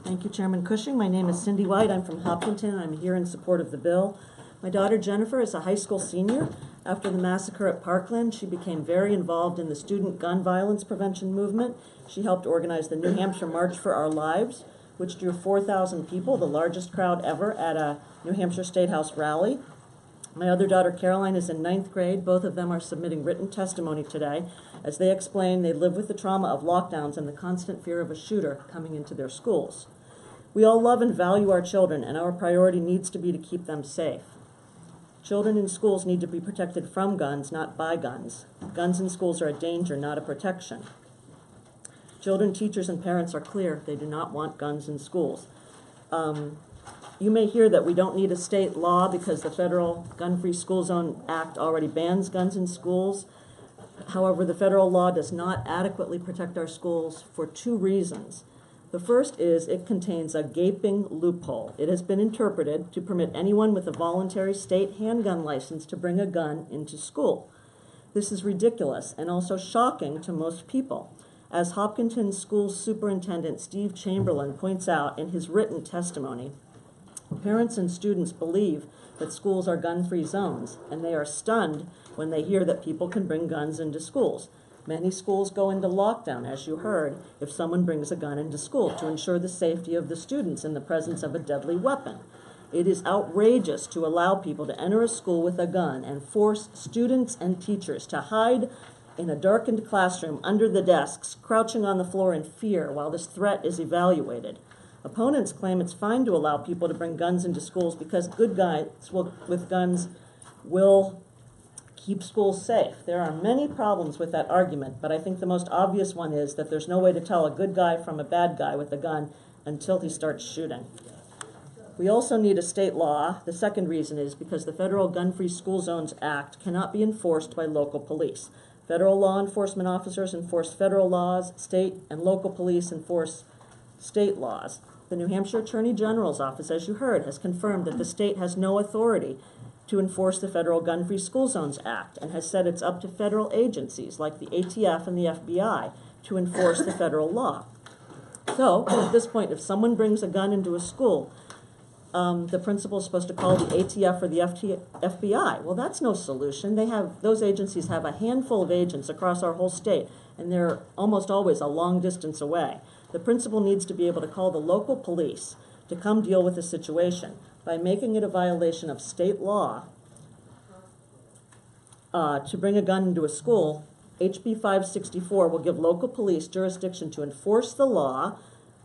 Thank you, Chairman Cushing. My name is Cindy White. I'm from Hopkinton. I'm here in support of the bill. My daughter Jennifer is a high school senior. After the massacre at Parkland, she became very involved in the student gun violence prevention movement. She helped organize the New Hampshire March for Our Lives, which drew 4,000 people, the largest crowd ever at a New Hampshire State House rally. My other daughter, Caroline, is in 9th grade. Both of them are submitting written testimony today. As they explain, they live with the trauma of lockdowns and the constant fear of a shooter coming into their schools. We all love and value our children, and our priority needs to be to keep them safe. Children in schools need to be protected from guns, not by guns. Guns in schools are a danger, not a protection. Children, teachers, and parents are clear. They do not want guns in schools. You may hear that we don't need a state law because the Federal Gun-Free School Zone Act already bans guns in schools. However, the federal law does not adequately protect our schools for two reasons. The first is it contains a gaping loophole. It has been interpreted to permit anyone with a voluntary state handgun license to bring a gun into school. This is ridiculous and also shocking to most people. As Hopkinton School Superintendent Steve Chamberlain points out in his written testimony, parents and students believe that schools are gun-free zones, and they are stunned when they hear that people can bring guns into schools. Many schools go into lockdown, as you heard, if someone brings a gun into school to ensure the safety of the students in the presence of a deadly weapon. It is outrageous to allow people to enter a school with a gun and force students and teachers to hide in a darkened classroom under the desks, crouching on the floor in fear while this threat is evaluated. Opponents claim it's fine to allow people to bring guns into schools because good guys with guns will keep schools safe. There are many problems with that argument, but I think the most obvious one is that there's no way to tell a good guy from a bad guy with a gun until he starts shooting. We also need a state law. The second reason is because the Federal Gun-Free School Zones Act cannot be enforced by local police. Federal law enforcement officers enforce federal laws, state and local police enforce state laws. The New Hampshire Attorney General's office, as you heard, has confirmed that the state has no authority to enforce the Federal Gun-Free School Zones Act and has said it's up to federal agencies like the ATF and the FBI to enforce the federal law. So, at this point, if someone brings a gun into a school, the principal is supposed to call the ATF or the FBI. Well, that's no solution. Those agencies have a handful of agents across our whole state, and they're almost always a long distance away. The principal needs to be able to call the local police to come deal with the situation. By making it a violation of state law to bring a gun into a school, HB564 will give local police jurisdiction to enforce the law,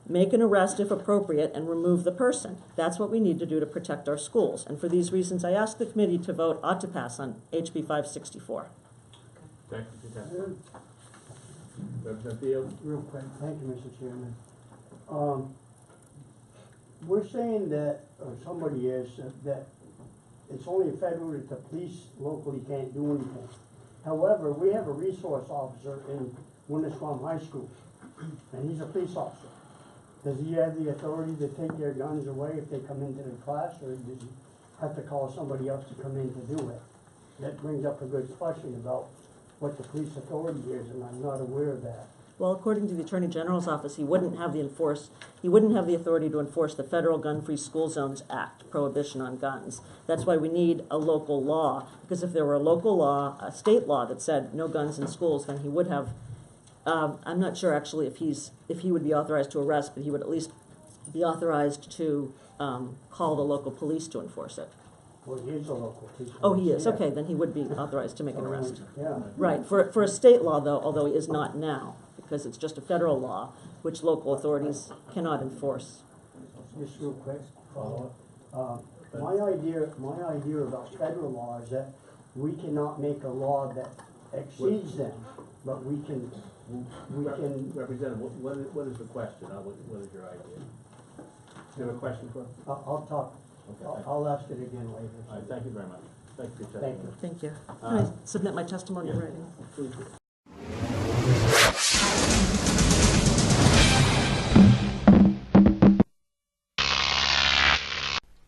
make an arrest if appropriate, and remove the person. That's what we need to do to protect our schools. And for these reasons, I ask the committee to vote ought to pass on HB564. Thank you. Representative Fields. Real quick, thank you, Mr. Chairman. We're saying that, or somebody is, that it's only federal that the police locally can't do anything. However, we have a resource officer in Winnisquam High School, and he's a police officer. Does he have the authority to take their guns away if they come into the class, or does he have to call somebody else to come in to do it? That brings up a good question about what the police authority is, and I'm not aware of that. Well, according to the Attorney General's office, he wouldn't have the authority to enforce the Federal Gun-Free School Zones Act prohibition on guns. That's why we need a local law, because if there were a local law, a state law that said no guns in schools, then he would have. I'm not sure actually if he would be authorized to arrest, but he would at least be authorized to call the local police to enforce it. Well, he is a local police. Oh, he is. Yeah. Okay, then he would be authorized to make an arrest. Yeah. Right, for a state law, though, although he is not now, because it's just a federal law, which local authorities cannot enforce. Just real quick, follow-up. My idea about federal law is that we cannot make a law that exceeds them, but we can. Representative, what is the question? What is your idea? Do you have a question for us? I'll talk. Okay. I'll ask it again later. All right, thank you very much. Thank you for your testimony. Thank you. Thank you. Can I submit my testimony in writing? Please.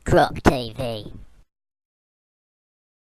Croc TV.